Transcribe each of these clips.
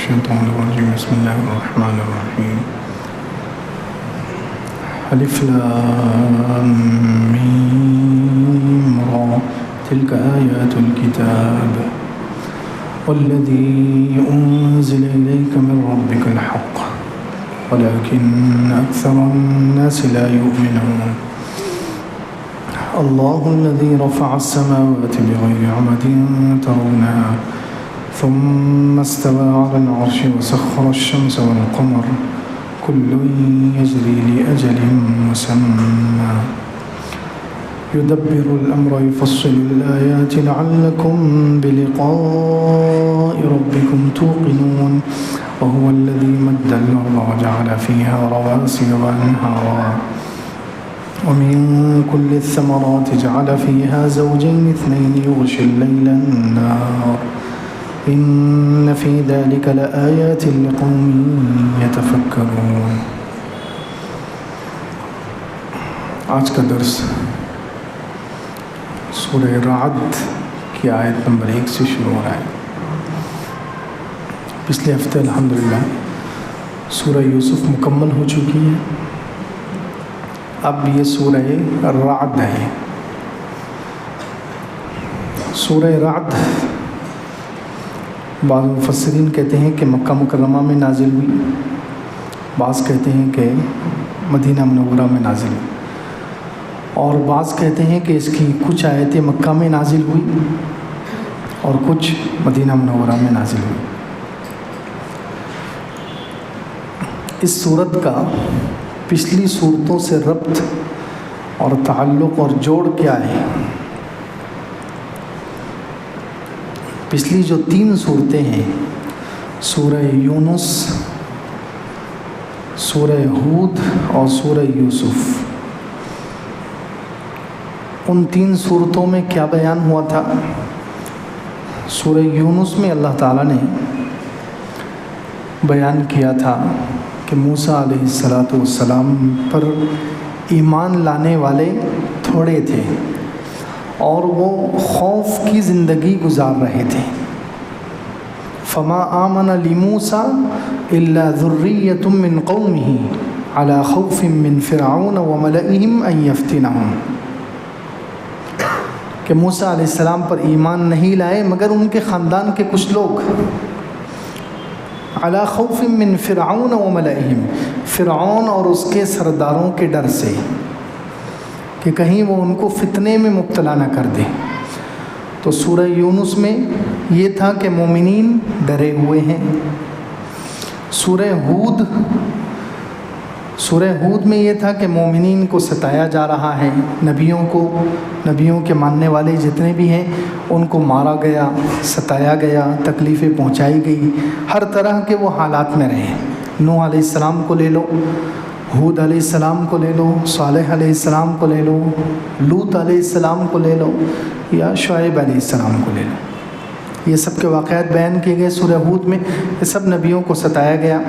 الشيطان الرجيم بسم الله الرحمن الرحيم الف لام ميم را تلك آيات الكتاب والذي أنزل إليك من ربك الحق ولكن أكثر الناس لا يؤمنون الله الذي رفع السماوات بغير عمد ترونها ثم استوى على العرش وسخر الشمس والقمر كل يجري لأجل مسمى يدبر الأمر يفصل الآيات لعلكم بلقاء ربكم توقنون وهو الذي مد الأرض وجعل فيها رواسي وأنهارا ومن كل الثمرات جعل فيها زوجين اثنين يغشي الليل النهار إن في ذلك لآيات لقوم يتفكرون. آج کا درس سورہ رعد کی آیت نمبر 1 سے شروع ہو رہا ہے. پچھلے ہفتے الحمدللہ سورہ یوسف مکمل ہو چکی ہے. اب یہ سورہ رعد ہے. سورہ رعد بعض مفسرین کہتے ہیں کہ مکہ مکرمہ میں نازل ہوئی، بعض کہتے ہیں کہ مدینہ منورہ میں نازل ہوئی، اور بعض کہتے ہیں کہ اس کی کچھ آیتیں مکہ میں نازل ہوئی اور کچھ مدینہ منورہ میں نازل ہوئی. اس صورت کا پچھلی صورتوں سے ربط اور تعلق اور جوڑ کیا ہے؟ پچھلی جو 3 صورتیں ہیں، سورہ یونس، سورہ ہود اور سورہ یوسف، ان 3 صورتوں میں کیا بیان ہوا تھا؟ سورہ یونس میں اللہ تعالیٰ نے بیان کیا تھا کہ موسیٰ علیہ السلام پر ایمان لانے والے تھوڑے تھے اور وہ خوف کی زندگی گزار رہے تھے. فما آمن لموسیٰ الا ذریۃ من قومہ علی خوف من فرعون وملئہم ان یفتنہم، کہ موسیٰ علیہ السلام پر ایمان نہیں لائے مگر ان کے خاندان کے کچھ لوگ، علی خوف من فرعون وملئہم، فرعون اور اس کے سرداروں کے ڈر سے کہ کہیں وہ ان کو فتنے میں مبتلا نہ کر دے. تو سورہ یونس میں یہ تھا کہ مومنین ڈرے ہوئے ہیں. سورہ ہود میں یہ تھا کہ مومنین کو ستایا جا رہا ہے، نبیوں کے ماننے والے جتنے بھی ہیں ان کو مارا گیا، ستایا گیا، تکلیفیں پہنچائی گئی، ہر طرح کے وہ حالات میں رہے. نوح علیہ السلام کو لے لو، ہود علیہ السلام کو لے لو، صالح علیہ السلام کو لے لو، لوط علیہ السلام کو لے لو، یا شعیب علیہ السلام کو لے لو. یہ سب کے واقعات بیان کیے گئے سورہ ہود میں. یہ سب نبیوں کو ستایا گیا،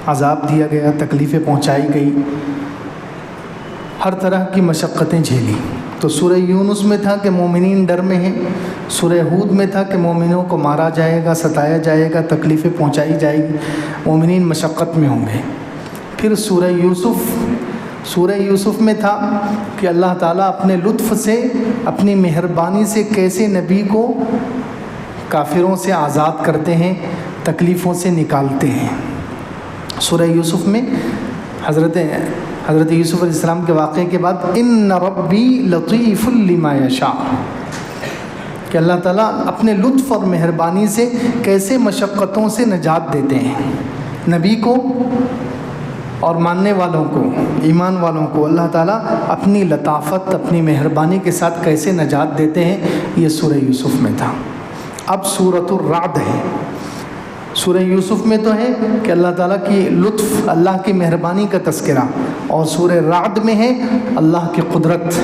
عذاب دیا گیا، تکلیفیں پہنچائی گئی، ہر طرح کی مشقتیں جھیلی. تو سورہ یونس میں تھا کہ مومنین ڈر میں ہیں، سورہ ہود میں تھا کہ مومنوں کو مارا جائے گا، ستایا جائے گا، تکلیفیں پہنچائی جائے گی، مومنین مشقت میں ہوں گے. پھر سورہ یوسف میں تھا کہ اللہ تعالیٰ اپنے لطف سے، اپنی مہربانی سے کیسے نبی کو کافروں سے آزاد کرتے ہیں، تکلیفوں سے نکالتے ہیں. سورہ یوسف میں حضرت یوسف علیہ السلام کے واقعے کے بعد ان ربی لطیف لما یشاء، کہ اللہ تعالیٰ اپنے لطف اور مہربانی سے کیسے مشقتوں سے نجات دیتے ہیں. نبی کو اور ماننے والوں کو، ایمان والوں کو اللہ تعالیٰ اپنی لطافت، اپنی مہربانی کے ساتھ کیسے نجات دیتے ہیں، یہ سورہ یوسف میں تھا. اب سورۃ الرعد ہے. سورہ یوسف میں تو ہے کہ اللہ تعالیٰ کی لطف، اللہ کی مہربانی کا تذکرہ، اور سورہ رعد میں ہے اللہ کی قدرت،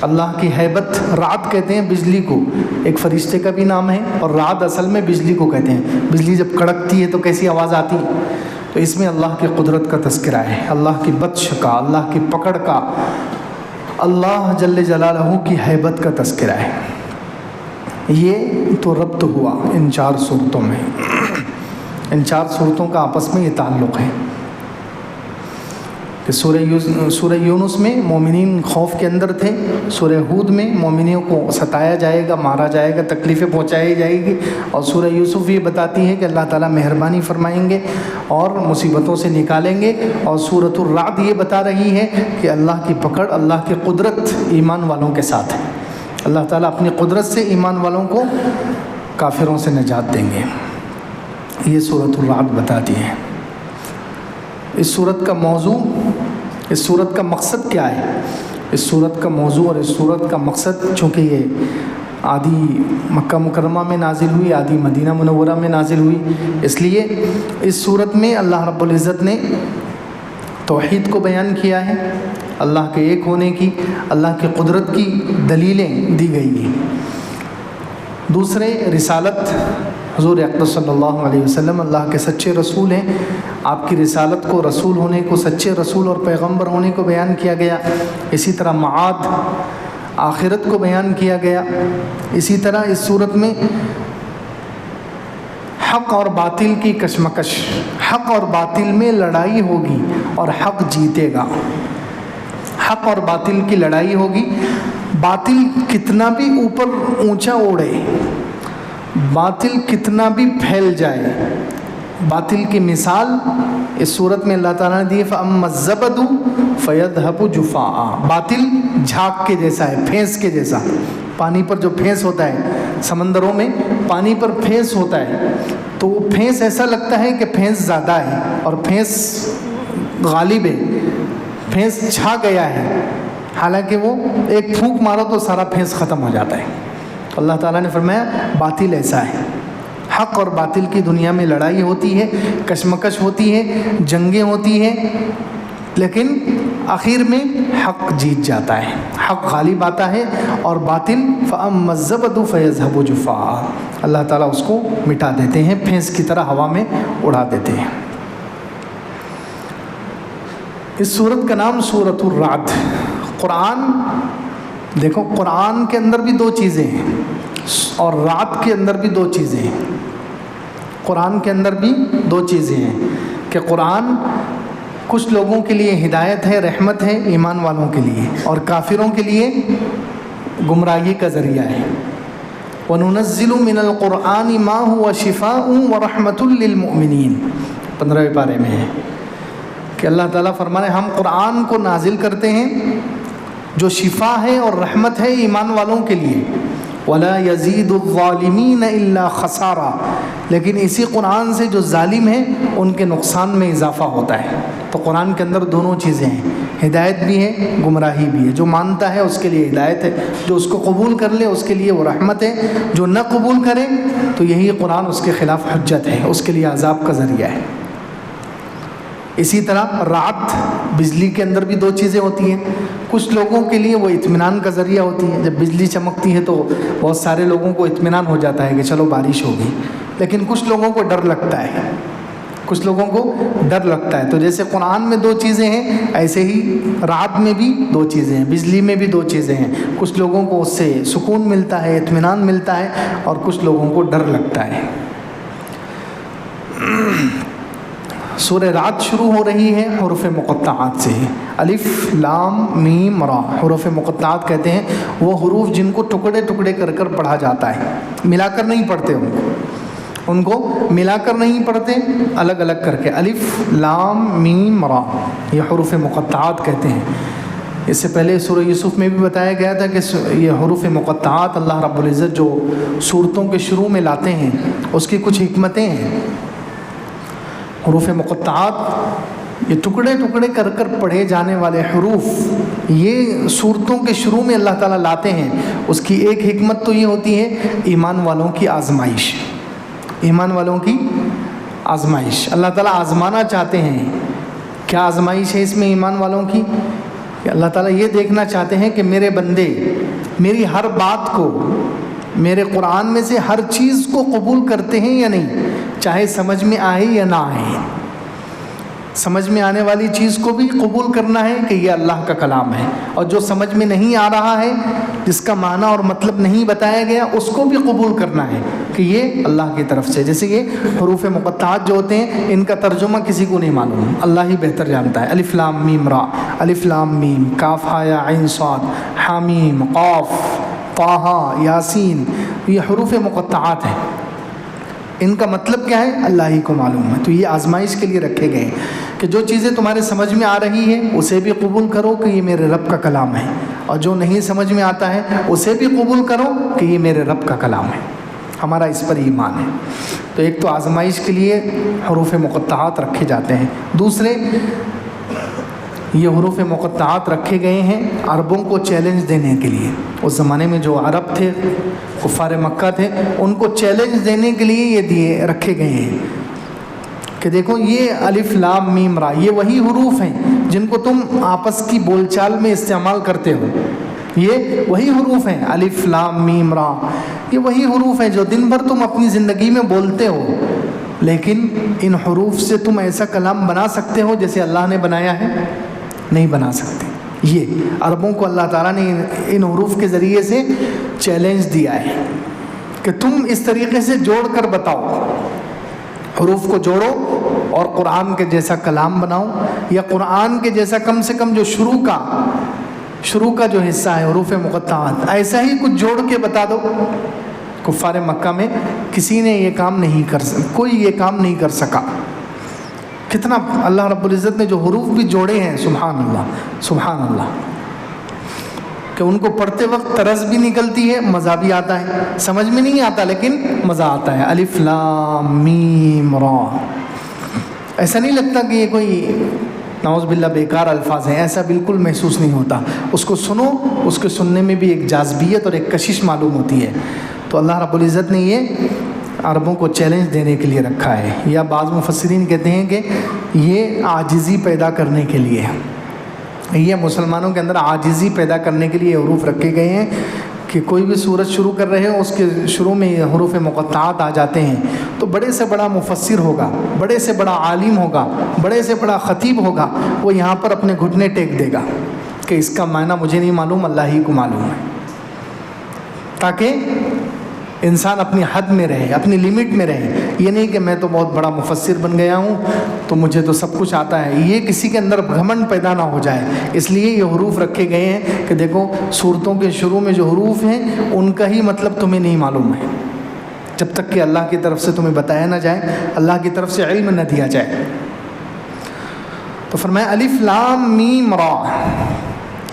اللہ کی ہیبت. رعد کہتے ہیں بجلی کو، ایک فرشتے کا بھی نام ہے، اور رعد اصل میں بجلی کو کہتے ہیں. بجلی جب کڑکتی ہے تو کیسی آواز آتی ہے، تو اس میں اللہ کی قدرت کا تذکرہ ہے، اللہ کی بطش کا، اللہ کی پکڑ کا، اللہ جل جلالہ کی ہیبت کا تذکرہ ہے. یہ تو ربط ہوا ان 4 صورتوں میں. ان 4 صورتوں کا آپس میں یہ تعلق ہے کہ سورہ یونس میں مومنین خوف کے اندر تھے، سورہ ہود میں مومنوں کو ستایا جائے گا، مارا جائے گا، تکلیفیں پہنچائی جائے گی، اور سورہ یوسف یہ بتاتی ہے کہ اللہ تعالیٰ مہربانی فرمائیں گے اور مصیبتوں سے نکالیں گے، اور سورۃ الرعد یہ بتا رہی ہے کہ اللہ کی پکڑ، اللہ کی قدرت ایمان والوں کے ساتھ ہے، اللہ تعالیٰ اپنی قدرت سے ایمان والوں کو کافروں سے نجات دیں گے، یہ سورۃ الرعد بتاتی ہے۔ اس صورت کا موضوع، اس صورت کا مقصد کیا ہے؟ اس صورت کا موضوع اور اس صورت کا مقصد، چونکہ یہ آدھی مکہ مکرمہ میں نازل ہوئی، آدھی مدینہ منورہ میں نازل ہوئی، اس لیے اس صورت میں اللہ رب العزت نے توحید کو بیان کیا ہے، اللہ کے ایک ہونے کی، اللہ کی قدرت کی دلیلیں دی گئی ہیں۔ دوسرے، رسالت، حضور اقدس صلی اللہ علیہ وسلم اللہ کے سچے رسول ہیں، آپ کی رسالت کو، رسول ہونے کو، سچے رسول اور پیغمبر ہونے کو بیان کیا گیا۔ اسی طرح معاد، آخرت کو بیان کیا گیا۔ اسی طرح اس صورت میں حق اور باطل کی کشمکش، حق اور باطل میں لڑائی ہوگی اور حق جیتے گا، حق اور باطل کی لڑائی ہوگی، باطل کتنا بھی اوپر اونچا اڑے، باطل کتنا بھی پھیل جائے، باطل کی مثال اس صورت میں اللہ تعالیٰ نے دی، فَأَمَّا الزَّبَدُ فَيَذْهَبُ جُفَاءً، باطل جھاگ کے جیسا ہے، پھینس کے جیسا، پانی پر جو پھینس ہوتا ہے، سمندروں میں پانی پر پھینس ہوتا ہے، تو وہ پھینس ایسا لگتا ہے کہ پھینس زیادہ ہے اور پھینس غالب ہے، پھینس چھا گیا ہے، حالانکہ وہ ایک پھونک مارو تو سارا پھینس ختم ہو جاتا ہے۔ اللہ تعالیٰ نے فرمایا باطل ایسا ہے، حق اور باطل کی دنیا میں لڑائی ہوتی ہے، کشمکش ہوتی ہے، جنگیں ہوتی ہیں، لیکن آخر میں حق جیت جاتا ہے، حق غالب آتا ہے، اور باطل فَأَمَّا الزَّبَدُ فَيَذْهَبُ جُفَاءً، اللہ تعالیٰ اس کو مٹا دیتے ہیں، پھینس کی طرح ہوا میں اڑا دیتے ہیں۔ اس سورت کا نام سورۃ الرعد۔ قرآن دیکھو، قرآن کے اندر بھی 2 چیزیں ہیں اور رعد کے اندر بھی 2 چیزیں ہیں، قرآن کے اندر بھی 2 چیزیں ہیں کہ قرآن کچھ لوگوں کے لیے ہدایت ہے، رحمت ہے ایمان والوں کے لیے، اور کافروں کے لیے گمراہی کا ذریعہ ہے۔ وَنُنَزِّلُ مِنَ الْقُرْآنِ مَا هُوَ شِفَاءٌ وَرَحْمَةٌ لِّلْمُؤْمِنِينَ، 15ویں پارے میں ہے کہ اللہ تعالیٰ فرمانے ہم قرآن کو نازل کرتے ہیں جو شفا ہے اور رحمت ہے ایمان والوں کے لیے، وَلَا يَزِيدُ الظَّالِمِينَ إِلَّا خَسَارًا، لیکن اسی قرآن سے جو ظالم ہیں ان کے نقصان میں اضافہ ہوتا ہے۔ تو قرآن کے اندر دونوں چیزیں ہیں، ہدایت بھی ہے، گمراہی بھی ہے، جو مانتا ہے اس کے لیے ہدایت ہے، جو اس کو قبول کر لے اس کے لیے وہ رحمت ہے، جو نہ قبول کرے تو یہی قرآن اس کے خلاف حجت ہے، اس کے لیے عذاب کا ذریعہ ہے۔ اسی طرح رعد، بجلی کے اندر بھی 2 چیزیں ہوتی ہیں، کچھ لوگوں کے لیے وہ اطمینان کا ذریعہ ہوتی ہے، جب بجلی چمکتی ہے تو بہت سارے لوگوں کو اطمینان ہو جاتا ہے کہ چلو بارش ہوگی، لیکن کچھ لوگوں کو ڈر لگتا ہے، کچھ لوگوں کو ڈر لگتا ہے۔ تو جیسے قرآن میں 2 چیزیں ہیں، ایسے ہی رعد میں بھی 2 چیزیں ہیں، بجلی میں بھی 2 چیزیں ہیں، کچھ لوگوں کو اس سے سکون ملتا ہے، اطمینان ملتا ہے، اور کچھ لوگوں کو ڈر لگتا ہے۔ سورہ رعد شروع ہو رہی ہے حروف مقطعات سے، الف لام میم را، حروف مقطعات کہتے ہیں وہ حروف جن کو ٹکڑے ٹکڑے کر کر پڑھا جاتا ہے، ملا کر نہیں پڑھتے، ان کو ملا کر نہیں پڑھتے، الگ الگ کر کے، الف لام میم را، یہ حروف مقطعات کہتے ہیں۔ اس سے پہلے سورہ یوسف میں بھی بتایا گیا تھا کہ یہ حروف مقطعات اللہ رب العزت جو صورتوں کے شروع میں لاتے ہیں اس کی کچھ حکمتیں ہیں۔ حروف مقطعات یہ ٹکڑے ٹکڑے کر کر پڑھے جانے والے حروف، یہ صورتوں کے شروع میں اللہ تعالیٰ لاتے ہیں، اس کی ایک حکمت تو یہ ہوتی ہے ایمان والوں کی آزمائش، ایمان والوں کی آزمائش، اللہ تعالیٰ آزمانا چاہتے ہیں۔ کیا آزمائش ہے اس میں ایمان والوں کی؟ کہ اللہ تعالیٰ یہ دیکھنا چاہتے ہیں کہ میرے بندے میری ہر بات کو، میرے قرآن میں سے ہر چیز کو قبول کرتے ہیں یا نہیں، چاہے سمجھ میں آئے یا نہ آئے۔ سمجھ میں آنے والی چیز کو بھی قبول کرنا ہے کہ یہ اللہ کا کلام ہے، اور جو سمجھ میں نہیں آ رہا ہے، جس کا معنی اور مطلب نہیں بتایا گیا، اس کو بھی قبول کرنا ہے کہ یہ اللہ کی طرف سے۔ جیسے یہ حروف مقطعات جو ہوتے ہیں، ان کا ترجمہ کسی کو نہیں معلوم، اللہ ہی بہتر جانتا ہے۔ الف لام میم را، الف لام میم، کاف ہا یا عین صاد، حامیم، قاف، طٰہٰ، یاسین، یہ حروف مقطعات ہیں، ان کا مطلب کیا ہے اللہ ہی کو معلوم ہے۔ تو یہ آزمائش کے لیے رکھے گئے ہیں کہ جو چیزیں تمہارے سمجھ میں آ رہی ہیں اسے بھی قبول کرو کہ یہ میرے رب کا کلام ہے، اور جو نہیں سمجھ میں آتا ہے اسے بھی قبول کرو کہ یہ میرے رب کا کلام ہے، ہمارا اس پر ایمان ہے۔ تو ایک تو آزمائش کے لیے حروف مقطعات رکھے جاتے ہیں، دوسرے یہ حروف مقطعات رکھے گئے ہیں عربوں کو چیلنج دینے کے لیے۔ اس زمانے میں جو عرب تھے، کفار مکہ تھے، ان کو چیلنج دینے کے لیے یہ رکھے گئے ہیں کہ دیکھو یہ الف لام میم را، یہ وہی حروف ہیں جن کو تم آپس کی بول چال میں استعمال کرتے ہو، یہ وہی حروف ہیں، الف لام میم را، یہ وہی حروف ہیں جو دن بھر تم اپنی زندگی میں بولتے ہو، لیکن ان حروف سے تم ایسا کلام بنا سکتے ہو جیسے اللہ نے بنایا ہے؟ نہیں بنا سکتے۔ یہ عربوں کو اللہ تعالیٰ نے ان حروف کے ذریعے سے چیلنج دیا ہے کہ تم اس طریقے سے جوڑ کر بتاؤ، حروف کو جوڑو اور قرآن کے جیسا کلام بناؤ، یا قرآن کے جیسا کم سے کم جو شروع کا جو حصہ ہے حروف مقطعات، ایسا ہی کچھ جوڑ کے بتا دو۔ کفار مکہ میں کسی نے یہ کام نہیں کوئی یہ کام نہیں کر سکا۔ کتنا اللہ رب العزت نے جو حروف بھی جوڑے ہیں، سبحان اللہ سبحان اللہ، کہ ان کو پڑھتے وقت طرز بھی نکلتی ہے، مزہ بھی آتا ہے، سمجھ میں نہیں آتا لیکن مزہ آتا ہے۔ الف لام میم را، ایسا نہیں لگتا کہ یہ کوئی نعوذ باللہ بیکار الفاظ ہیں، ایسا بالکل محسوس نہیں ہوتا۔ اس کو سنو، اس کے سننے میں بھی ایک جاذبیت اور ایک کشش معلوم ہوتی ہے۔ تو اللہ رب العزت نے یہ عربوں کو چیلنج دینے کے لیے رکھا ہے، یا بعض مفسرین کہتے ہیں کہ یہ عاجزی پیدا کرنے کے لیے ہے، یہ مسلمانوں کے اندر عاجزی پیدا کرنے کے لیے حروف رکھے گئے ہیں کہ کوئی بھی سورت شروع کر رہے ہو، اس کے شروع میں حروف مقطعات آ جاتے ہیں تو بڑے سے بڑا مفسر ہوگا، بڑے سے بڑا عالم ہوگا، بڑے سے بڑا خطیب ہوگا، وہ یہاں پر اپنے گھٹنے ٹیک دے گا کہ اس کا معنی مجھے نہیں معلوم، اللہ ہی کو معلوم ہے، تاکہ انسان اپنی حد میں رہے، اپنی لیمٹ میں رہے۔ یہ نہیں کہ میں تو بہت بڑا مفسر بن گیا ہوں تو مجھے تو سب کچھ آتا ہے، یہ کسی کے اندر گھمنڈ پیدا نہ ہو جائے۔ اس لیے یہ حروف رکھے گئے ہیں کہ دیکھو سورتوں کے شروع میں جو حروف ہیں ان کا ہی مطلب تمہیں نہیں معلوم ہے، جب تک کہ اللہ کی طرف سے تمہیں بتایا نہ جائے، اللہ کی طرف سے علم نہ دیا جائے۔ تو فرمایا الف لام میم را،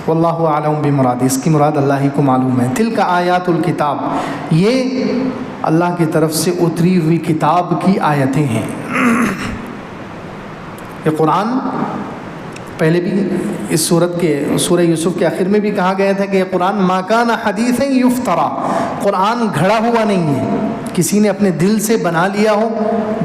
واللہ اعلم بمراد، اس کی مراد اللہ ہی کو معلوم ہے۔ تلک آیات الکتاب، یہ اللہ کی طرف سے اتری ہوئی کتاب کی آیتیں ہیں۔ یہ قرآن پہلے بھی اس سورت کے سورہ یوسف کے آخر میں بھی کہا گیا تھا کہ یہ قرآن ما کان حدیثا یفترا، قرآن گھڑا ہوا نہیں ہے، کسی نے اپنے دل سے بنا لیا ہو،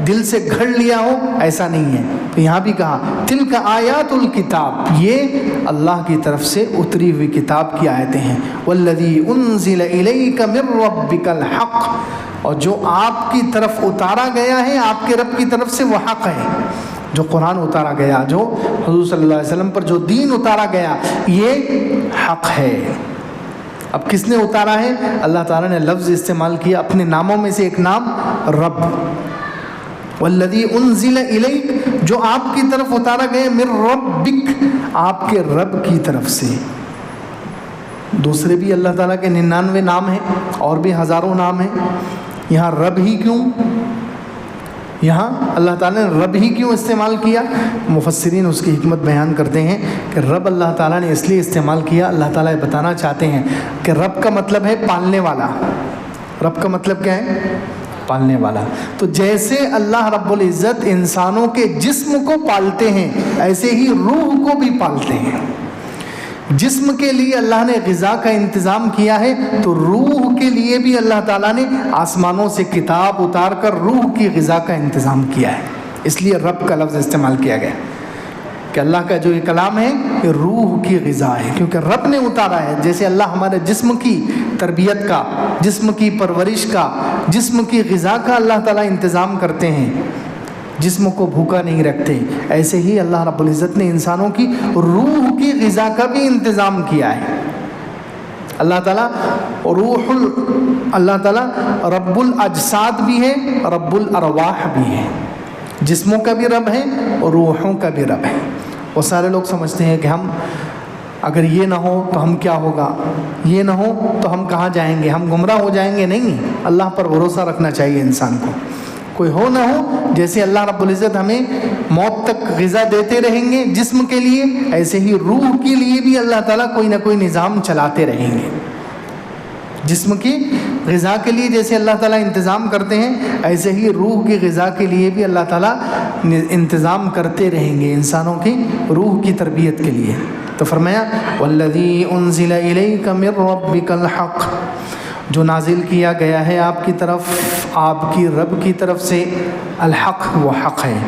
دل سے گھڑ لیا ہو، ایسا نہیں ہے۔ تو یہاں بھی کہا تلک آیات الکتاب، یہ اللہ کی طرف سے اتری ہوئی کتاب کی آیتیں ہیں۔ والذی انزل الیک من ربک الحق، اور جو آپ کی طرف اتارا گیا ہے آپ کے رب کی طرف سے وہ حق ہے۔ جو قرآن اتارا گیا، جو حضور صلی اللہ علیہ وسلم پر جو دین اتارا گیا، یہ حق ہے۔ اب کس نے اتارا ہے؟ اللہ تعالیٰ نے لفظ استعمال کیا اپنے ناموں میں سے ایک نام رب، والذی انزل الیک، جو آپ کی طرف اتارا گیا، من ربک، آپ کے رب کی طرف سے۔ دوسرے بھی اللہ تعالیٰ کے 99 نام ہیں اور بھی ہزاروں نام ہیں، یہاں رب ہی کیوں؟ یہاں اللہ تعالیٰ نے رب ہی کیوں استعمال کیا؟ مفسرین اس کی حکمت بیان کرتے ہیں کہ رب اللہ تعالیٰ نے اس لیے استعمال کیا، اللہ تعالیٰ یہ بتانا چاہتے ہیں کہ رب کا مطلب ہے پالنے والا۔ رب کا مطلب کیا ہے؟ پالنے والا۔ تو جیسے اللہ رب العزت انسانوں کے جسم کو پالتے ہیں، ایسے ہی روح کو بھی پالتے ہیں۔ جسم کے لیے اللہ نے غذا کا انتظام کیا ہے، تو روح کے لیے بھی اللہ تعالیٰ نے آسمانوں سے کتاب اتار کر روح کی غذا کا انتظام کیا ہے۔ اس لیے رب کا لفظ استعمال کیا گیا کہ اللہ کا جو یہ کلام ہے یہ روح کی غذا ہے، کیونکہ رب نے اتارا ہے۔ جیسے اللہ ہمارے جسم کی تربیت کا، جسم کی پرورش کا، جسم کی غذا کا اللہ تعالیٰ انتظام کرتے ہیں، جسم کو بھوکا نہیں رکھتے، ایسے ہی اللہ رب العزت نے انسانوں کی روح کی غذا کا بھی انتظام کیا ہے۔ اللہ تعالیٰ اللہ تعالیٰ رب الاجساد بھی ہے، رب الارواح بھی ہے، جسموں کا بھی رب ہے اور روحوں کا بھی رب ہے۔ وہ سارے لوگ سمجھتے ہیں کہ ہم اگر یہ نہ ہو تو ہم کیا ہوگا، یہ نہ ہو تو ہم کہاں جائیں گے، ہم گمراہ ہو جائیں گے۔ نہیں، اللہ پر بھروسہ رکھنا چاہیے انسان کو، کوئی ہو نہ ہو، جیسے اللہ رب العزت ہمیں موت تک غذا دیتے رہیں گے جسم کے لیے، ایسے ہی روح کے لیے بھی اللہ تعالیٰ کوئی نہ کوئی نظام چلاتے رہیں گے۔ جسم کی غذا کے لیے جیسے اللہ تعالیٰ انتظام کرتے ہیں، ایسے ہی روح کی غذا کے لیے بھی اللہ تعالیٰ انتظام کرتے رہیں گے انسانوں کی روح کی تربیت کے لیے۔ تو فرمایا والذی انزل الیک من ربک الحق، جو نازل کیا گیا ہے آپ کی طرف، آپ کی رب کی طرف سے، الحق وہ حق ہے،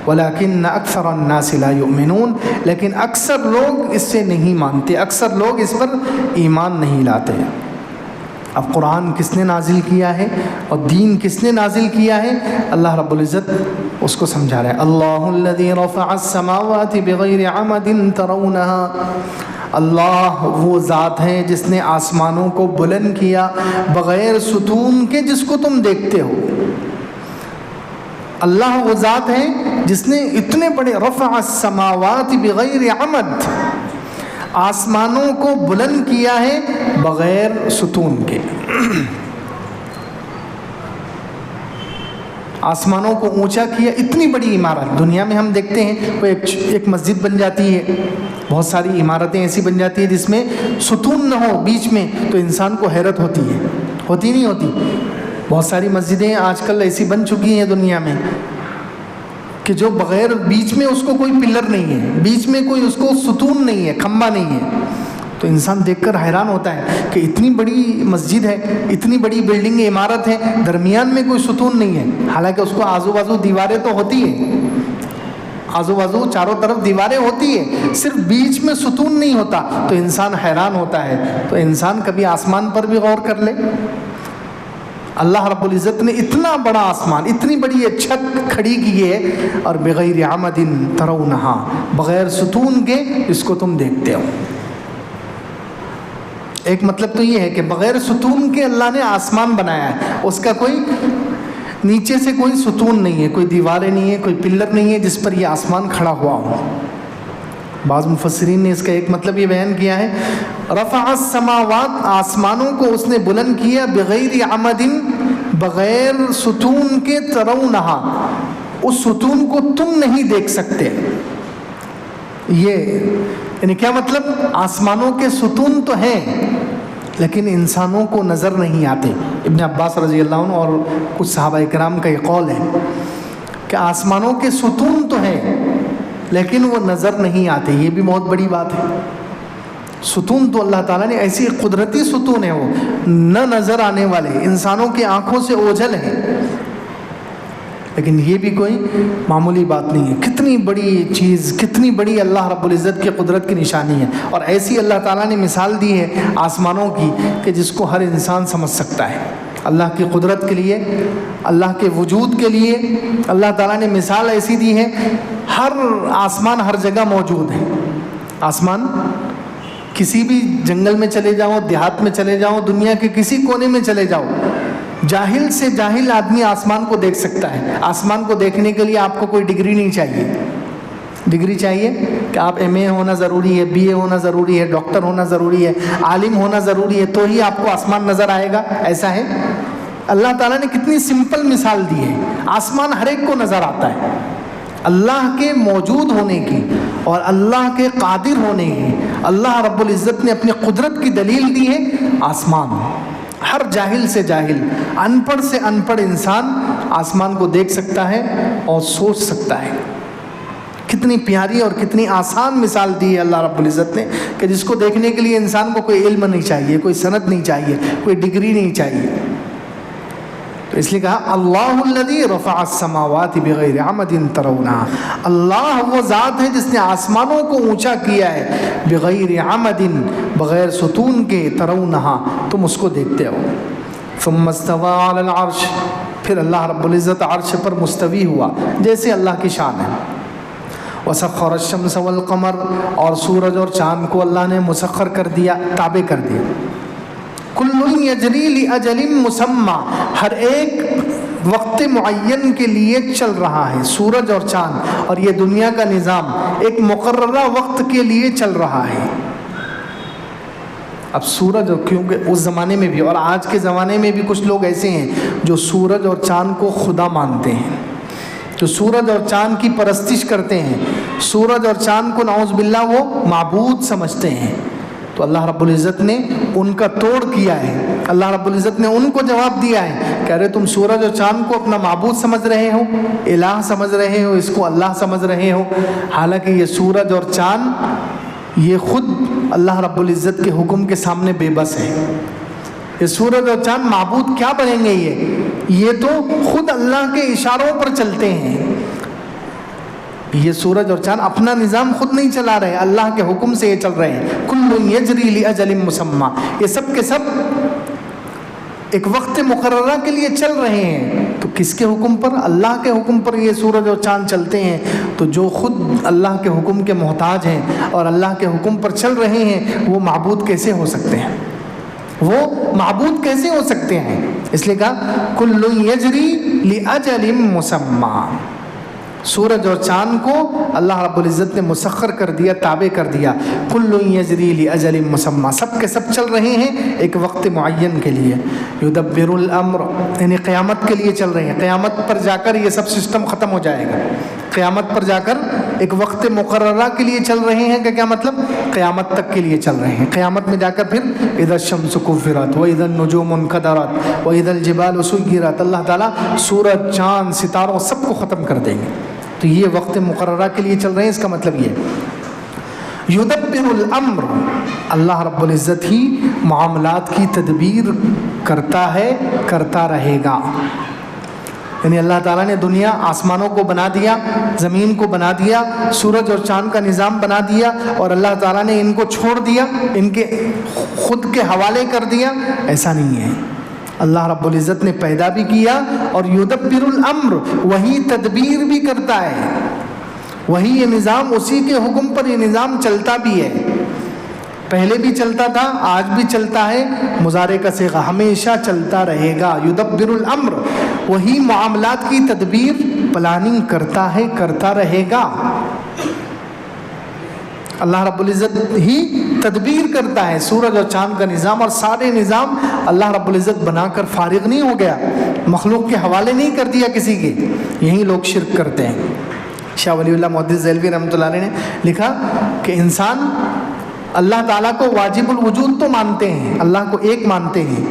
ولیکن اکثر الناس لا یؤمنون، لیکن اکثر لوگ اس سے نہیں مانتے، اکثر لوگ اس پر ایمان نہیں لاتے۔ اب قرآن کس نے نازل کیا ہے اور دین کس نے نازل کیا ہے، اللہ رب العزت اس کو سمجھا رہا ہے۔ اللہ الذی رفع السماوات بغیر عمد ترونها، اللہ وہ ذات ہے جس نے آسمانوں کو بلند کیا بغیر ستون کے جس کو تم دیکھتے ہو۔ اللہ وہ ذات ہے جس نے اتنے بڑے رفع السماوات بغیر عمد، آسمانوں کو بلند کیا ہے بغیر ستون کے۔ آسمانوں کو اونچا کیا، اتنی بڑی عمارت دنیا میں ہم دیکھتے ہیں، کوئی ایک مسجد بن جاتی ہے، بہت ساری عمارتیں ایسی بن جاتی ہیں جس میں ستون نہ ہو بیچ میں، تو انسان کو حیرت ہوتی ہے، ہوتی نہیں ہوتی؟ بہت ساری مسجدیں آج کل ایسی بن چکی ہیں دنیا میں کہ جو بغیر بیچ میں اس کو کوئی پلر نہیں ہے، بیچ میں کوئی اس کو ستون نہیں ہے، کھمبا نہیں ہے، تو انسان دیکھ کر حیران ہوتا ہے کہ اتنی بڑی مسجد ہے، اتنی بڑی بلڈنگ عمارت ہے، درمیان میں کوئی ستون نہیں ہے، حالانکہ اس کو آزو بازو دیواریں تو ہوتی ہیں، آزو بازو چاروں طرف دیواریں ہوتی ہیں، صرف بیچ میں ستون نہیں ہوتا، تو انسان حیران ہوتا ہے۔ تو انسان کبھی آسمان پر بھی غور کر لے، اللہ رب العزت نے اتنا بڑا آسمان، اتنی بڑی چھت کھڑی کی ہے، اور بغیر عمد ترونہا، بغیر ستون کے اس کو تم دیکھتے ہو۔ ایک مطلب تو یہ ہے کہ بغیر ستون کے اللہ نے آسمان بنایا ہے، اس کا کوئی نیچے سے کوئی ستون نہیں ہے، کوئی دیواریں نہیں ہے، کوئی پلر نہیں ہے جس پر یہ آسمان کھڑا ہوا ہو۔ بعض مفسرین نے اس کا ایک مطلب یہ بیان کیا ہے، رفع السماوات، آسمانوں کو اس نے بلند کیا، بغیر عمد، بغیر ستون کے، ترونہا، اس ستون کو تم نہیں دیکھ سکتے۔ یہ یعنی کیا مطلب؟ آسمانوں کے ستون تو ہیں لیکن انسانوں کو نظر نہیں آتے۔ ابن عباس رضی اللہ عنہ اور کچھ صحابہ کرام کا یہ قول ہے کہ آسمانوں کے ستون تو ہیں لیکن وہ نظر نہیں آتے۔ یہ بھی بہت بڑی بات ہے۔ ستون تو اللہ تعالیٰ نے ایسی قدرتی ستون ہے، وہ نہ نظر آنے والے، انسانوں کی آنکھوں سے اوجھل ہیں، لیکن یہ بھی کوئی معمولی بات نہیں ہے۔ کتنی بڑی چیز، کتنی بڑی اللہ رب العزت کی قدرت کی نشانی ہے، اور ایسی اللہ تعالیٰ نے مثال دی ہے آسمانوں کی کہ جس کو ہر انسان سمجھ سکتا ہے۔ اللہ کی قدرت کے لیے، اللہ کے وجود کے لیے اللہ تعالیٰ نے مثال ایسی دی ہے، ہر آسمان ہر جگہ موجود ہے۔ آسمان کسی بھی جنگل میں چلے جاؤ، دیہات میں چلے جاؤ، دنیا کے کسی کونے میں چلے جاؤ، جاہل سے جاہل آدمی آسمان کو دیکھ سکتا ہے۔ آسمان کو دیکھنے کے لیے آپ کو کوئی ڈگری نہیں چاہیے۔ ڈگری چاہیے کہ آپ ایم اے ہونا ضروری ہے، بی اے ہونا ضروری ہے، ڈاکٹر ہونا ضروری ہے، عالم ہونا ضروری ہے، تو ہی آپ کو آسمان نظر آئے گا، ایسا ہے؟ اللہ تعالیٰ نے کتنی سمپل مثال دی ہے، آسمان ہر ایک کو نظر آتا ہے۔ اللہ کے موجود ہونے کی اور اللہ کے قادر ہونے کی اللہ رب العزت نے اپنی قدرت کی دلیل دی ہے آسمان۔ ہر جاہل سے جاہل، ان پڑھ سے ان پڑھ انسان آسمان کو دیکھ سکتا ہے اور سوچ سکتا ہے۔ کتنی پیاری اور کتنی آسان مثال دی ہے اللہ رب العزت نے کہ جس کو دیکھنے کے لیے انسان کو کوئی علم نہیں چاہیے، کوئی سند نہیں چاہیے، کوئی ڈگری نہیں چاہیے۔ تو اس لیے کہا اللہ الذی رفع السماوات بغیر عمد ترونہا، اللہ وہ ذات ہے جس نے آسمانوں کو اونچا کیا ہے، بغیر عمد، بغیر ستون کے، ترونہا، تم اس کو دیکھتے ہو۔ ثم استوى علی العرش، پھر اللہ رب العزت عرش پر مستوی ہوا جیسے اللہ کی شان ہے۔ وسخر الشمس والقمر، اور سورج اور چاند کو اللہ نے مسخر کر دیا، تابع کر دیا۔ کل یجری لاجل مسمى، ہر ایک وقت معین کے لیے چل رہا ہے، سورج اور چاند اور یہ دنیا کا نظام ایک مقررہ وقت کے لیے چل رہا ہے۔ اب سورج، کیونکہ اس زمانے میں بھی اور آج کے زمانے میں بھی کچھ لوگ ایسے ہیں جو سورج اور چاند کو خدا مانتے ہیں، جو سورج اور چاند کی پرستش کرتے ہیں، سورج اور چاند کو نعوذ باللہ وہ معبود سمجھتے ہیں، تو اللہ رب العزت نے ان کا توڑ کیا ہے۔ اللہ رب العزت نے ان کو جواب دیا ہے کہ ارے تم سورج اور چاند کو اپنا معبود سمجھ رہے ہو، الہ سمجھ رہے ہو، اس کو اللہ سمجھ رہے ہو، حالانکہ یہ سورج اور چاند یہ خود اللہ رب العزت کے حکم کے سامنے بے بس ہے۔ یہ سورج اور چاند معبود کیا بنیں گے؟ یہ تو خود اللہ کے اشاروں پر چلتے ہیں۔ یہ سورج اور چاند اپنا نظام خود نہیں چلا رہے، اللہ کے حکم سے یہ چل رہے ہیں۔ کل یجری لاجل مسمى، یہ سب کے سب ایک وقت مقررہ کے لیے چل رہے ہیں، تو کس کے حکم پر؟ اللہ کے حکم پر یہ سورج اور چاند چلتے ہیں۔ تو جو خود اللہ کے حکم کے محتاج ہیں اور اللہ کے حکم پر چل رہے ہیں، وہ معبود کیسے ہو سکتے ہیں؟ وہ معبود کیسے ہو سکتے ہیں؟ اس لیے کہا کل یجری لاجل مسمى، سورج اور چاند کو اللہ رب العزت نے مسخر کر دیا، تابع کر دیا۔ کل یجری لاجل مسمى، سب کے سب چل رہے ہیں ایک وقت معین کے لیے۔ یدبر الامر، یعنی قیامت کے لیے چل رہے ہیں، قیامت پر جا کر یہ سب سسٹم ختم ہو جائے گا۔ قیامت پر جا کر ایک وقت مقررہ کے لیے چل رہے ہیں کہ کیا مطلب؟ قیامت تک کے لیے چل رہے ہیں۔ قیامت میں جا کر پھر اذا الشمس کورت واذا النجوم انکدرت واذا الجبال سیرت، اللہ تعالیٰ سورج، چاند، ستاروں سب کو ختم کر دیں گے۔ تو یہ وقت مقررہ کے لیے چل رہے ہیں، اس کا مطلب یہ یدبر الامر، اللہ رب العزت ہی معاملات کی تدبیر کرتا ہے، کرتا رہے گا۔ یعنی اللہ تعالیٰ نے دنیا، آسمانوں کو بنا دیا، زمین کو بنا دیا، سورج اور چاند کا نظام بنا دیا، اور اللہ تعالیٰ نے ان کو چھوڑ دیا، ان کے خود کے حوالے کر دیا، ایسا نہیں ہے۔ اللہ رب العزت نے پیدا بھی کیا اور یدبر الامر، وہی تدبیر بھی کرتا ہے، وہی یہ نظام، اسی کے حکم پر یہ نظام چلتا بھی ہے۔ پہلے بھی چلتا تھا، آج بھی چلتا ہے، مضارع کا صیغہ، ہمیشہ چلتا رہے گا۔ یدبر الامر، وہی معاملات کی تدبیر، پلاننگ کرتا ہے، کرتا رہے گا۔ اللہ رب العزت ہی تدبیر کرتا ہے سورج اور چاند کا نظام، اور سارے نظام اللہ رب العزت بنا کر فارغ نہیں ہو گیا، مخلوق کے حوالے نہیں کر دیا کسی کے۔ یہی لوگ شرک کرتے ہیں۔ شاہ ولی اللہ محدث دہلوی رحمۃ اللہ علیہ نے لکھا کہ انسان اللہ تعالیٰ کو واجب الوجود تو مانتے ہیں، اللہ کو ایک مانتے ہیں،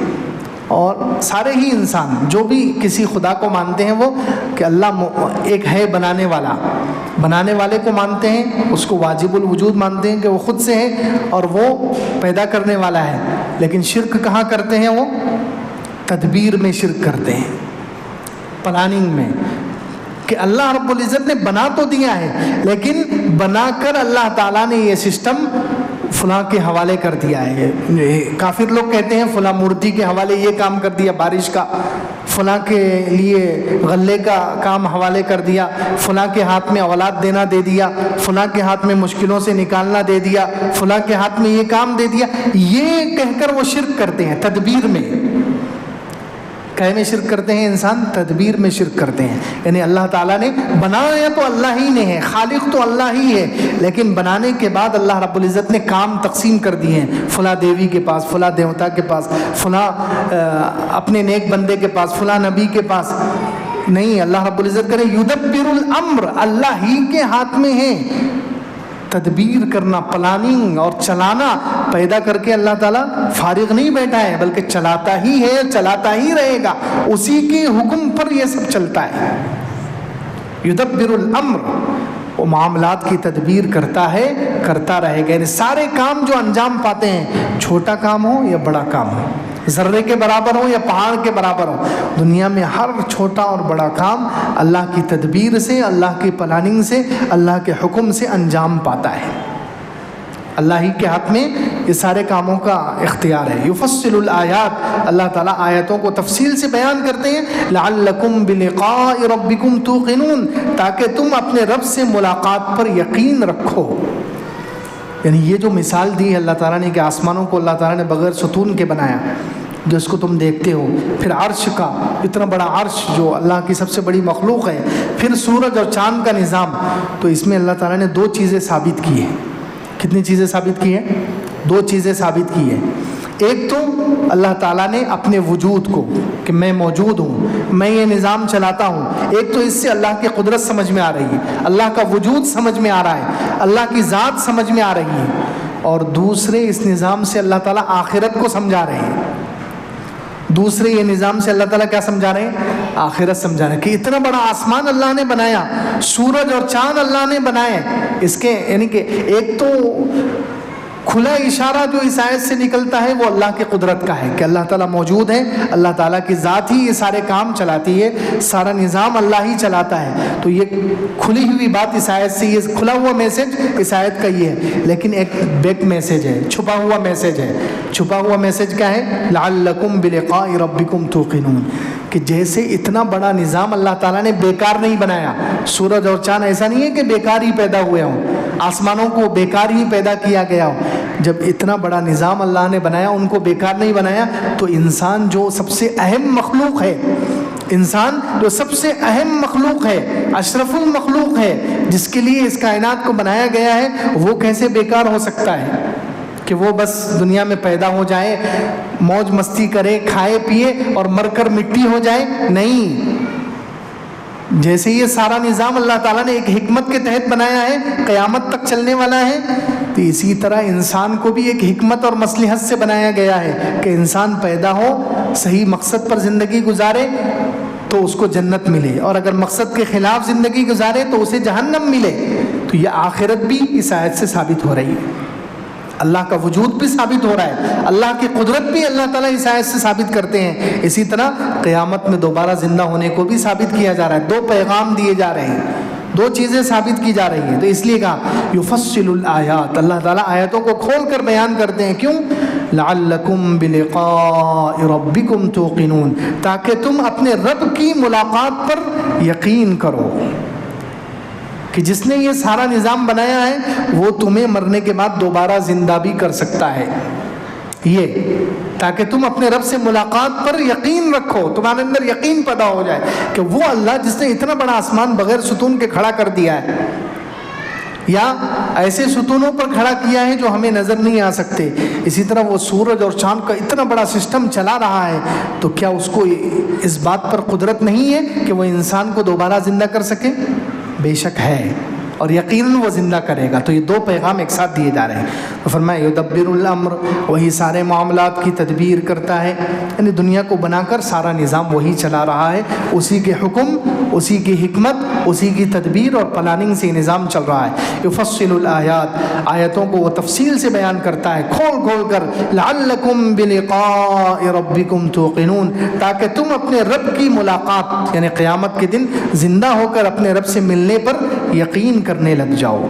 اور سارے ہی انسان جو بھی کسی خدا کو مانتے ہیں وہ کہ اللہ ایک ہے بنانے والا، بنانے والے کو مانتے ہیں، اس کو واجب الوجود مانتے ہیں کہ وہ خود سے ہے اور وہ پیدا کرنے والا ہے۔ لیکن شرک کہاں کرتے ہیں؟ وہ تدبیر میں شرک کرتے ہیں، پلاننگ میں، کہ اللہ رب العزت نے بنا تو دیا ہے، لیکن بنا کر اللہ تعالیٰ نے یہ سسٹم فلاں کے حوالے کر دیا ہے۔ کافر لوگ کہتے ہیں فلاں مورتی کے حوالے یہ کام کر دیا بارش کا، فلاں کے لیے غلے کا کام حوالے کر دیا، فلاں کے ہاتھ میں اولاد دینا دے دیا، فلاں کے ہاتھ میں مشکلوں سے نکالنا دے دیا، فلاں کے ہاتھ میں یہ کام دے دیا، یہ کہہ کر وہ شرک کرتے ہیں تدبیر میں۔ کہے میں شرک کرتے ہیں انسان، تدبیر میں شرک کرتے ہیں۔ یعنی اللہ تعالیٰ نے بنایا تو اللہ ہی نے ہے، خالق تو اللہ ہی ہے، لیکن بنانے کے بعد اللہ رب العزت نے کام تقسیم کر دیے ہیں، فلاں دیوی کے پاس، فلاں دیوتا کے پاس، فلاں اپنے نیک بندے کے پاس، فلاں نبی کے پاس نہیں۔ اللہ رب العزت کرے یدبر الامر، اللہ ہی کے ہاتھ میں ہے تدبیر کرنا، پلاننگ اور چلانا۔ پیدا کر کے اللہ تعالیٰ فارغ نہیں بیٹھا ہے، بلکہ چلاتا ہی ہے، چلاتا ہی رہے گا، اسی کے حکم پر یہ سب چلتا ہے۔ یدبر الامر، وہ معاملات کی تدبیر کرتا ہے، کرتا رہے گا۔ یعنی سارے کام جو انجام پاتے ہیں، چھوٹا کام ہو یا بڑا کام ہو، ذرے کے برابر ہو یا پہاڑ کے برابر ہو، دنیا میں ہر چھوٹا اور بڑا کام اللہ کی تدبیر سے، اللہ کی پلاننگ سے، اللہ کے حکم سے انجام پاتا ہے۔ اللہ ہی کے ہاتھ میں یہ سارے کاموں کا اختیار ہے۔ یفصل الآیات، اللہ تعالیٰ آیتوں کو تفصیل سے بیان کرتے ہیں، لعلکم بلقاء ربکم توقنون، تاکہ تم اپنے رب سے ملاقات پر یقین رکھو۔ یعنی یہ جو مثال دی ہے اللہ تعالیٰ نے کہ آسمانوں کو اللہ تعالیٰ نے بغیر ستون کے بنایا جس کو تم دیکھتے ہو، پھر عرش کا اتنا بڑا عرش جو اللہ کی سب سے بڑی مخلوق ہے، پھر سورج اور چاند کا نظام، تو اس میں اللہ تعالیٰ نے دو چیزیں ثابت کی ہیں۔ کتنی چیزیں ثابت کی ہیں؟ دو چیزیں ثابت کی ہیں۔ ایک تو اللہ تعالیٰ نے اپنے وجود کو کہ میں موجود ہوں، میں یہ نظام چلاتا ہوں، ایک تو اس سے اللہ کی قدرت سمجھ میں آ رہی ہے، اللہ کا وجود سمجھ میں آ رہا ہے، اللہ کی ذات سمجھ میں آ رہی ہے، اور دوسرے اس نظام سے اللہ تعالیٰ آخرت کو سمجھا رہے ہیں۔ دوسرے یہ نظام سے اللہ تعالیٰ کیا سمجھا رہے ہیں؟ آخرت سمجھا رہے ہیں کہ اتنا بڑا آسمان اللہ نے بنایا، سورج اور چاند اللہ نے بنائے، اس کے یعنی کہ ایک تو کھلا اشارہ جو اس آیت سے نکلتا ہے وہ اللہ کی قدرت کا ہے کہ اللہ تعالیٰ موجود ہے، اللہ تعالیٰ کی ذات ہی یہ سارے کام چلاتی ہے، سارا نظام اللہ ہی چلاتا ہے۔ تو یہ کھلی ہوئی بات اس آیت سے، یہ کھلا ہوا میسج اس آیت کا یہ ہے، لیکن ایک بیک میسج ہے، چھپا ہوا میسج ہے۔ چھپا ہوا میسج کیا ہے؟ لعلکم بلقاء ربکم توقنون، کہ جیسے اتنا بڑا نظام اللہ تعالیٰ نے بیکار نہیں بنایا، سورج اور چاند ایسا نہیں ہے کہ بیکار ہی پیدا ہوئے ہوں، آسمانوں کو بیکار ہی پیدا کیا گیا ہو، جب اتنا بڑا نظام اللہ نے بنایا ان کو بیکار نہیں بنایا۔ تو انسان جو سب سے اہم مخلوق ہے، انسان جو سب سے اہم مخلوق ہے، اشرف المخلوق ہے، جس کے لیے اس کائنات کو بنایا گیا ہے، وہ کیسے بیکار ہو سکتا ہے کہ وہ بس دنیا میں پیدا ہو جائے، موج مستی کرے، کھائے پیے اور مر کر مٹی ہو جائے؟ نہیں، جیسے یہ سارا نظام اللہ تعالیٰ نے ایک حکمت کے تحت بنایا ہے، قیامت تک چلنے والا ہے، تو اسی طرح انسان کو بھی ایک حکمت اور مصلحت سے بنایا گیا ہے کہ انسان پیدا ہو، صحیح مقصد پر زندگی گزارے تو اس کو جنت ملے، اور اگر مقصد کے خلاف زندگی گزارے تو اسے جہنم ملے۔ تو یہ آخرت بھی اس آیت سے ثابت ہو رہی ہے، اللہ کا وجود بھی ثابت ہو رہا ہے، اللہ کی قدرت بھی اللہ تعالیٰ اس آیت سے ثابت کرتے ہیں۔ اسی طرح قیامت میں دوبارہ زندہ ہونے کو بھی ثابت کیا جا رہا ہے، دو پیغام دیے جا رہے ہیں، دو چیزیں ثابت کی جا رہی ہیں۔ تو اس لیے کہا یفصل الآیات، اللہ تعالیٰ آیتوں کو کھول کر بیان کرتے ہیں، کیوں؟ لعلکم بلقاء ربکم توقنون، تاکہ تم اپنے رب کی ملاقات پر یقین کرو کہ جس نے یہ سارا نظام بنایا ہے وہ تمہیں مرنے کے بعد دوبارہ زندہ بھی کر سکتا ہے، یہ تاکہ تم اپنے رب سے ملاقات پر یقین رکھو، تمہارے اندر یقین پیدا ہو جائے کہ وہ اللہ جس نے اتنا بڑا آسمان بغیر ستون کے کھڑا کر دیا ہے، یا ایسے ستونوں پر کھڑا کیا ہے جو ہمیں نظر نہیں آ سکتے، اسی طرح وہ سورج اور چاند کا اتنا بڑا سسٹم چلا رہا ہے، تو کیا اس کو اس بات پر قدرت نہیں ہے کہ وہ انسان کو دوبارہ زندہ کر سکے؟ بے شک ہے، اور یقیناً وہ زندہ کرے گا۔ تو یہ دو پیغام ایک ساتھ دیے جا رہے ہیں۔ تو فرمایا یدبر الامر، وہی سارے معاملات کی تدبیر کرتا ہے، یعنی دنیا کو بنا کر سارا نظام وہی چلا رہا ہے، اسی کے حکم، اسی کی حکمت، اسی کی تدبیر اور پلاننگ سے نظام چل رہا ہے۔ یفصل الآیات، آیتوں کو وہ تفصیل سے بیان کرتا ہے، کھول کھول کر، لعلکم بلقاء ربکم توقنون، تاکہ تم اپنے رب کی ملاقات یعنی قیامت کے دن زندہ ہو کر اپنے رب سے ملنے پر یقین کرنے لگ جاؤ۔